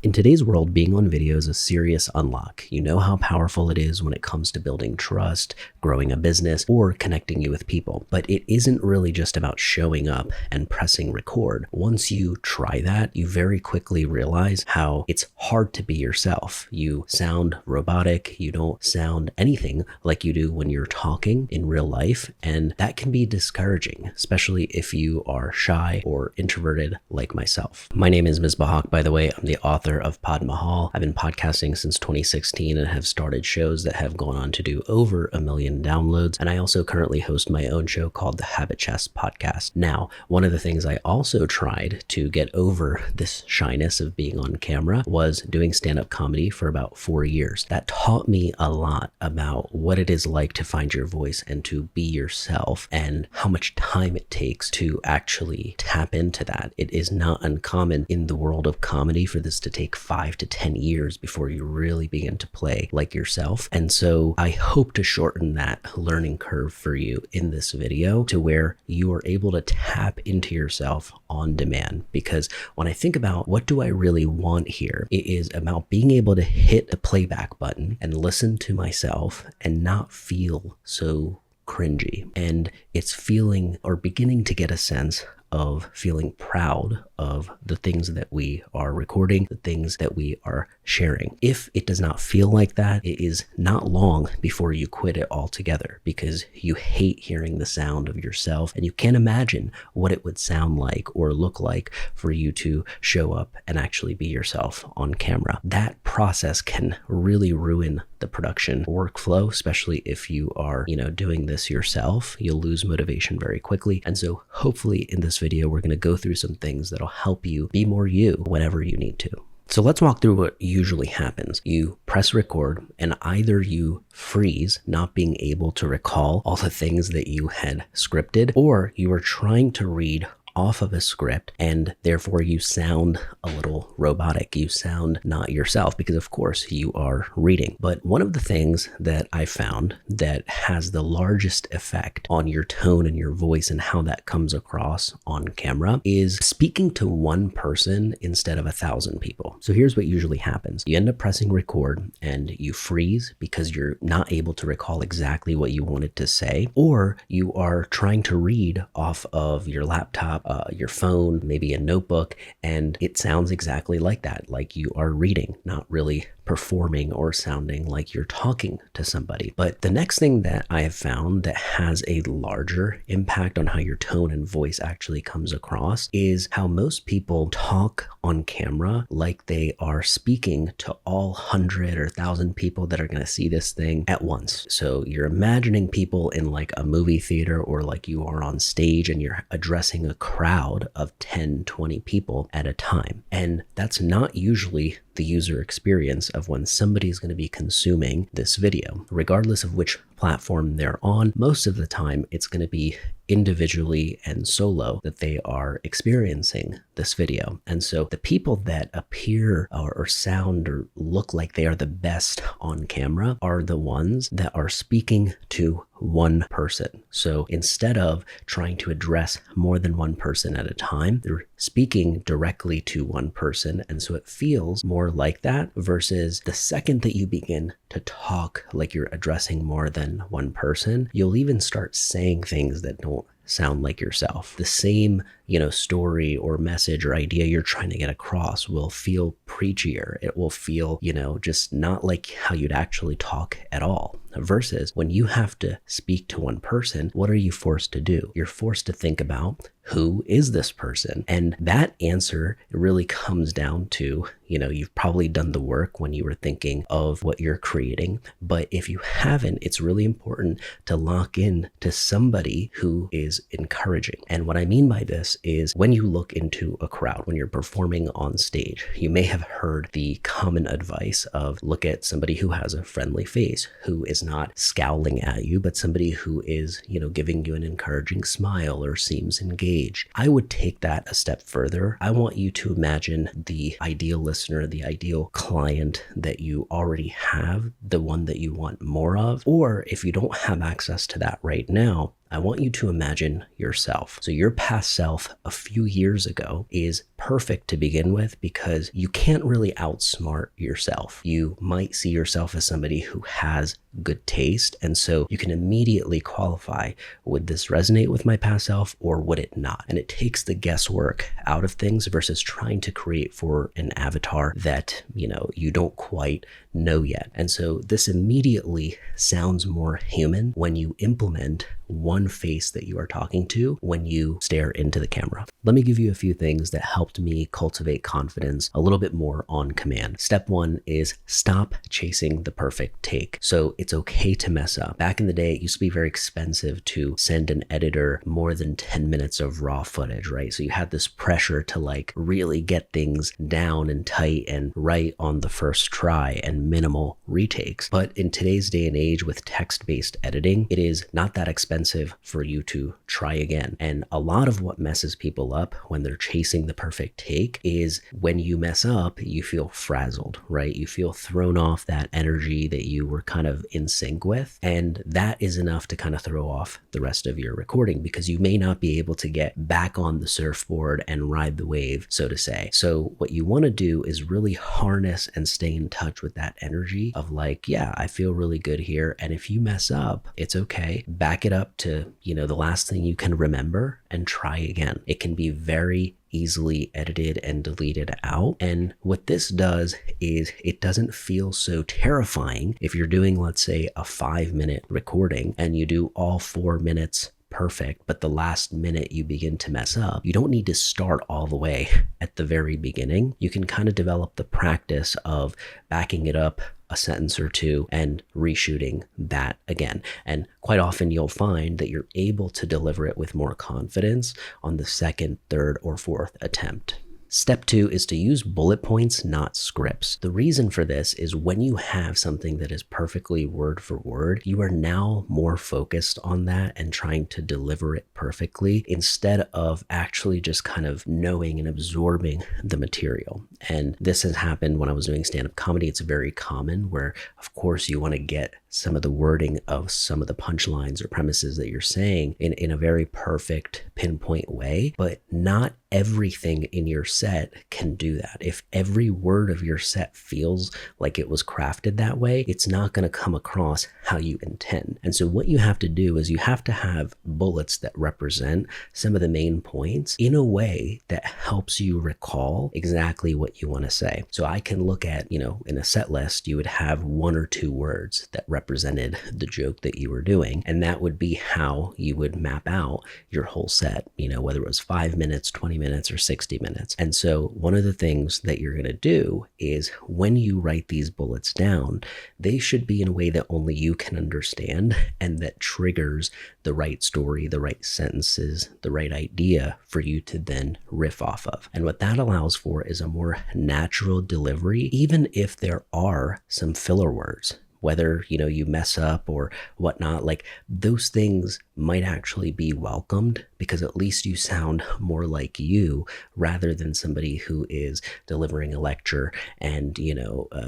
In today's world, being on video is a serious unlock. You know how powerful it is when it comes to building trust, growing a business, or connecting you with people. But it isn't really just about showing up and pressing record. Once you try that, you very quickly realize how it's hard to be yourself. You sound robotic. You don't sound anything like you do when you're talking in real life. And that can be discouraging, especially if you are shy or introverted like myself. My name is Misbah Haque, by the way. I'm the author of Pod Mahal. I've been podcasting since 2016 and have started shows that have gone on to do over 1 million downloads. And I also currently host my own show called the Habit Chess Podcast. Now, one of the things I also tried to get over this shyness of being on camera was doing stand-up comedy for about 4 years. That taught me a lot about what it is like to find your voice and to be yourself and how much time it takes to actually tap into that. It is not uncommon in the world of comedy for this to take 5 to 10 years before you really begin to play like yourself. And so I hope to shorten that learning curve for you in this video to where you are able to tap into yourself on demand. Because when I think about what do I really want here, it is about being able to hit the playback button and listen to myself and not feel so cringy. And it's feeling or beginning to get a sense of feeling proud of the things that we are recording, the things that we are sharing. If it does not feel like that, it is not long before you quit it altogether because you hate hearing the sound of yourself and you can't imagine what it would sound like or look like for you to show up and actually be yourself on camera. That process can really ruin the production workflow, especially if you are, doing this yourself. You'll lose motivation very quickly. And so hopefully in this video, we're going to go through some things that'll help you be more you whenever you need to. So let's walk through what usually happens. You press record and either you freeze, not being able to recall all the things that you had scripted, or you are trying to read off of a script and therefore you sound a little robotic. You sound not yourself because of course you are reading. But one of the things that I found that has the largest effect on your tone and your voice and how that comes across on camera is speaking to one person instead of 1,000 people. So here's what usually happens. You end up pressing record and you freeze because you're not able to recall exactly what you wanted to say, or you are trying to read off of your laptop, your phone, maybe a notebook, and it sounds exactly like that, like you are reading, not really performing or sounding like you're talking to somebody. But the next thing that I have found that has a larger impact on how your tone and voice actually comes across is how most people talk on camera like they are speaking to all 100 or 1,000 people that are going to see this thing at once. So you're imagining people in like a movie theater or like you are on stage and you're addressing a crowd of 10, 20 people at a time. And that's not usually the user experience of when somebody is going to be consuming this video. Regardless of which platform they're on, most of the time it's going to be individually and solo that they are experiencing this video. And so the people that appear or sound or look like they are the best on camera are the ones that are speaking to one person. So instead of trying to address more than one person at a time, they're speaking directly to one person. And so it feels more like that versus the second that you begin to talk like you're addressing more than one person, you'll even start saying things that don't sound like yourself. The same, story or message or idea you're trying to get across will feel preachier. It will feel, just not like how you'd actually talk at all. Versus when you have to speak to one person, what are you forced to do? You're forced to think about who is this person? And that answer really comes down to, you've probably done the work when you were thinking of what you're creating. But if you haven't, it's really important to lock in to somebody who is encouraging. And what I mean by this is when you look into a crowd, when you're performing on stage, you may have heard the common advice of look at somebody who has a friendly face, who is not scowling at you, but somebody who is, giving you an encouraging smile or seems engaged. I would take that a step further. I want you to imagine the ideal listener, the ideal client that you already have, the one that you want more of. Or if you don't have access to that right now, I want you to imagine yourself. So your past self a few years ago is perfect to begin with because you can't really outsmart yourself. You might see yourself as somebody who has good taste. And so you can immediately qualify, would this resonate with my past self or would it not? And it takes the guesswork out of things versus trying to create for an avatar that, you don't quite know yet. And so this immediately sounds more human when you implement one face that you are talking to when you stare into the camera. Let me give you a few things that helped me cultivate confidence a little bit more on command. Step one is stop chasing the perfect take. So it's okay to mess up. Back in the day, it used to be very expensive to send an editor more than 10 minutes of raw footage, right? So you had this pressure to really get things down and tight and right on the first try and minimal retakes. But in today's day and age with text-based editing, it is not that expensive for you to try again. And a lot of what messes people up when they're chasing the perfect take is when you mess up, you feel frazzled, right? You feel thrown off that energy that you were kind of in sync with. And that is enough to kind of throw off the rest of your recording because you may not be able to get back on the surfboard and ride the wave, so to say. So what you want to do is really harness and stay in touch with that energy of yeah, I feel really good here. And if you mess up, it's okay. Back it up to, the last thing you can remember and try again. It can be very easily edited and deleted out. And what this does is it doesn't feel so terrifying if you're doing, let's say, a 5-minute recording and you do all 4 minutes perfect, but the last minute you begin to mess up. You don't need to start all the way at the very beginning. You can kind of develop the practice of backing it up a sentence or two and reshooting that again. And quite often you'll find that you're able to deliver it with more confidence on the second, third, or fourth attempt. Step 2 is to use bullet points, not scripts. The reason for this is when you have something that is perfectly word for word, you are now more focused on that and trying to deliver it perfectly instead of actually just kind of knowing and absorbing the material. And this has happened when I was doing stand-up comedy. It's very common where, of course, you want to get some of the wording of some of the punchlines or premises that you're saying in a very perfect pinpoint way, but not everything in your set can do that. If every word of your set feels like it was crafted that way, it's not going to come across how you intend. And so what you have to do is you have to have bullets that represent some of the main points in a way that helps you recall exactly what you want to say. So I can look at, in a set list, you would have 1 or 2 words that represented the joke that you were doing. And that would be how you would map out your whole set, whether it was 5 minutes, 20 minutes, or 60 minutes. And so one of the things that you're going to do is when you write these bullets down, they should be in a way that only you can understand and that triggers the right story, the right sentences, the right idea for you to then riff off of. And what that allows for is a more natural delivery, even if there are some filler words. Whether, you mess up or whatnot, those things might actually be welcomed because at least you sound more like you rather than somebody who is delivering a lecture and,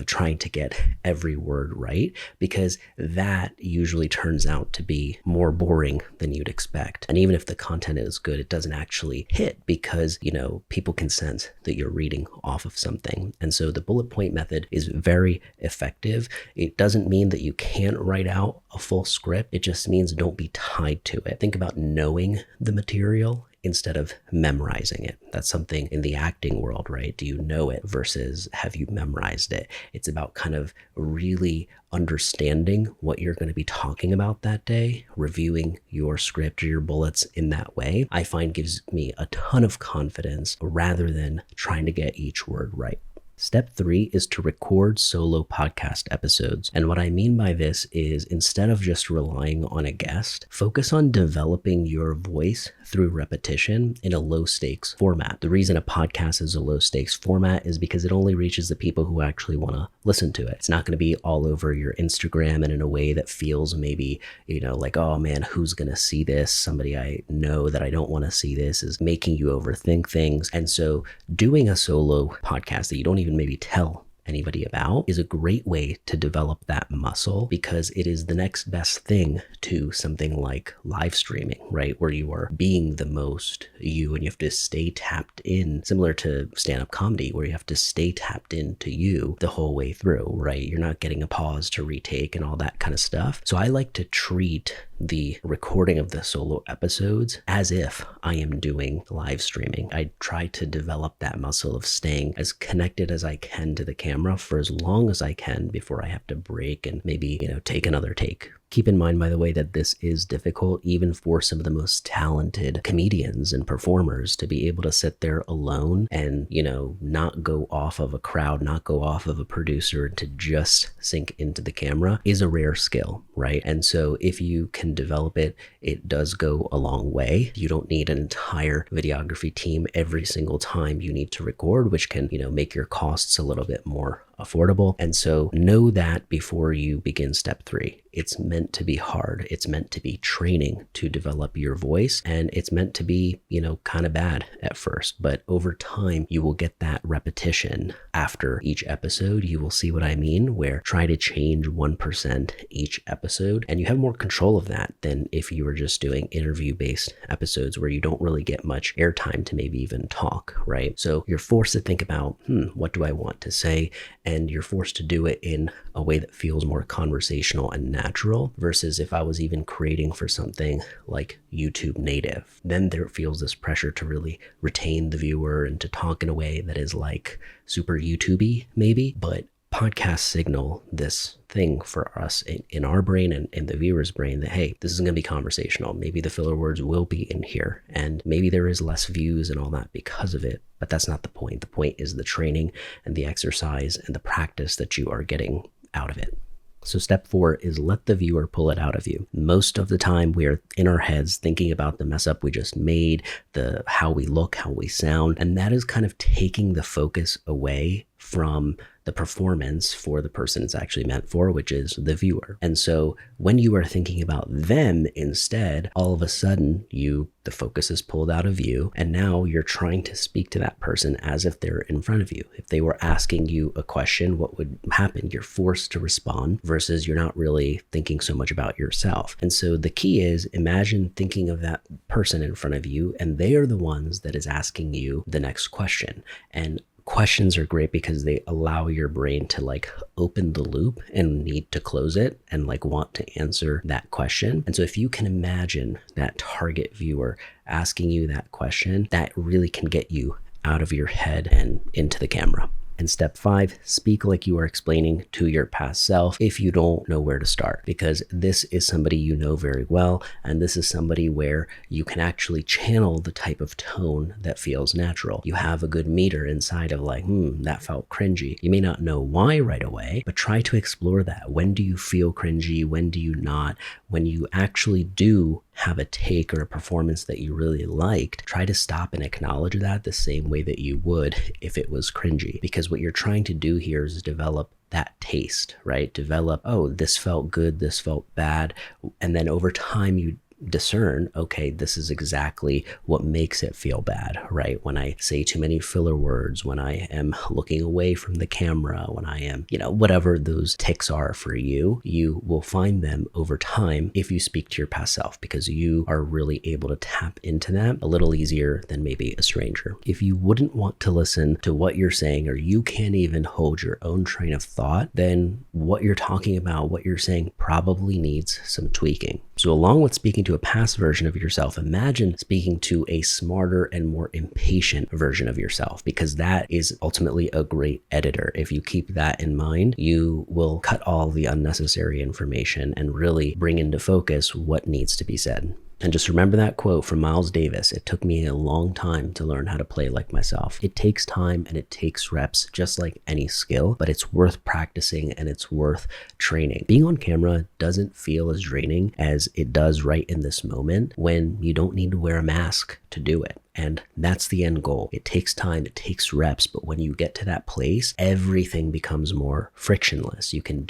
trying to get every word right, because that usually turns out to be more boring than you'd expect. And even if the content is good, it doesn't actually hit because, people can sense that you're reading off of something. And so the bullet point method is very effective. It doesn't mean that you can't write out a full script. It just means don't be tied to it. Think about knowing the material instead of memorizing it. That's something in the acting world, right? Do you know it versus have you memorized it? It's about kind of really understanding what you're going to be talking about that day, reviewing your script or your bullets in that way, I find gives me a ton of confidence rather than trying to get each word right. Step 3 is to record solo podcast episodes. And what I mean by this is instead of just relying on a guest, focus on developing your voice through repetition in a low stakes format. The reason a podcast is a low stakes format is because it only reaches the people who actually want to listen to it. It's not going to be all over your Instagram and in a way that feels maybe, oh man, who's going to see this? Somebody I know that I don't want to see this is making you overthink things. And so doing a solo podcast that you don't even maybe tell anybody about is a great way to develop that muscle, because it is the next best thing to something like live streaming, right? Where you are being the most you and you have to stay tapped in, similar to stand-up comedy, where you have to stay tapped into you the whole way through, right? You're not getting a pause to retake and all that kind of stuff. So I like to treat the recording of the solo episodes as if I am doing live streaming. I try to develop that muscle of staying as connected as I can to the camera for as long as I can before I have to break and maybe, take another take. Keep in mind, by the way, that this is difficult even for some of the most talented comedians and performers to be able to sit there alone and, not go off of a crowd, not go off of a producer, to just sink into the camera is a rare skill, right? And so if you can develop it, it does go a long way. You don't need an entire videography team every single time you need to record, which can, make your costs a little bit more affordable. And so know that before you begin step 3. It's meant to be hard. It's meant to be training to develop your voice. And it's meant to be, kind of bad at first. But over time, you will get that repetition after each episode. You will see what I mean, where try to change 1% each episode. And you have more control of that than if you were just doing interview-based episodes where you don't really get much airtime to maybe even talk, right? So you're forced to think about, what do I want to say? And you're forced to do it in a way that feels more conversational and natural, versus if I was even creating for something like YouTube native, then there feels this pressure to really retain the viewer and to talk in a way that is like super YouTube-y maybe. But podcasts signal this thing for us in our brain and in the viewer's brain that, hey, this is going to be conversational. Maybe the filler words will be in here, and maybe there is less views and all that because of it. But that's not the point. The point is the training and the exercise and the practice that you are getting out of it. So step 4 is let the viewer pull it out of you. Most of the time we are in our heads thinking about the mess up we just made, how we look, how we sound, and that is kind of taking the focus away from the performance for the person it's actually meant for, which is the viewer. And so when you are thinking about them instead, all of a sudden the focus is pulled out of you, and now you're trying to speak to that person as if they're in front of you. If they were asking you a question, what would happen? You're forced to respond versus you're not really thinking so much about yourself. And so the key is, imagine thinking of that person in front of you, and they are the ones that is asking you the next question. And questions are great because they allow your brain to open the loop and need to close it and want to answer that question. And so if you can imagine that target viewer asking you that question, that really can get you out of your head and into the camera. And step 5, speak like you are explaining to your past self if you don't know where to start, because this is somebody you know very well, and this is somebody where you can actually channel the type of tone that feels natural. You have a good meter inside of that felt cringy. You may not know why right away, but try to explore that. When do you feel cringy? When do you not? When you actually do have a take or a performance that you really liked, try to stop and acknowledge that the same way that you would if it was cringy. Because what you're trying to do here is develop that taste, right? Develop, oh, this felt good, this felt bad. And then over time you discern, okay, this is exactly what makes it feel bad, right? When I say too many filler words, when I am looking away from the camera, when I am, whatever those tics are for you, you will find them over time if you speak to your past self, because you are really able to tap into them a little easier than maybe a stranger. If you wouldn't want to listen to what you're saying, or you can't even hold your own train of thought, then what you're talking about, what you're saying probably needs some tweaking. So along with speaking to a past version of yourself, imagine speaking to a smarter and more impatient version of yourself, because that is ultimately a great editor. If you keep that in mind, you will cut all the unnecessary information and really bring into focus what needs to be said. And just remember that quote from Miles Davis: it took me a long time to learn how to play like myself. It takes time and it takes reps, just like any skill, but it's worth practicing and it's worth training. Being on camera doesn't feel as draining as it does right in this moment when you don't need to wear a mask to do it. And that's the end goal. It takes time, it takes reps, but when you get to that place, everything becomes more frictionless. You can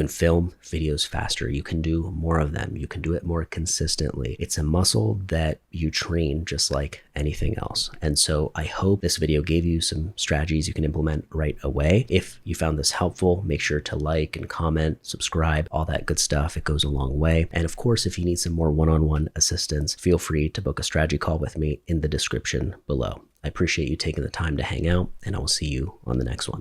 film videos faster. You can do more of them. You can do it more consistently. It's a muscle that you train just like anything else. And so I hope this video gave you some strategies you can implement right away. If you found this helpful, make sure to like and comment, subscribe, all that good stuff. It goes a long way. And of course, if you need some more one-on-one assistance, feel free to book a strategy call with me in the description below. I appreciate you taking the time to hang out, and I will see you on the next one.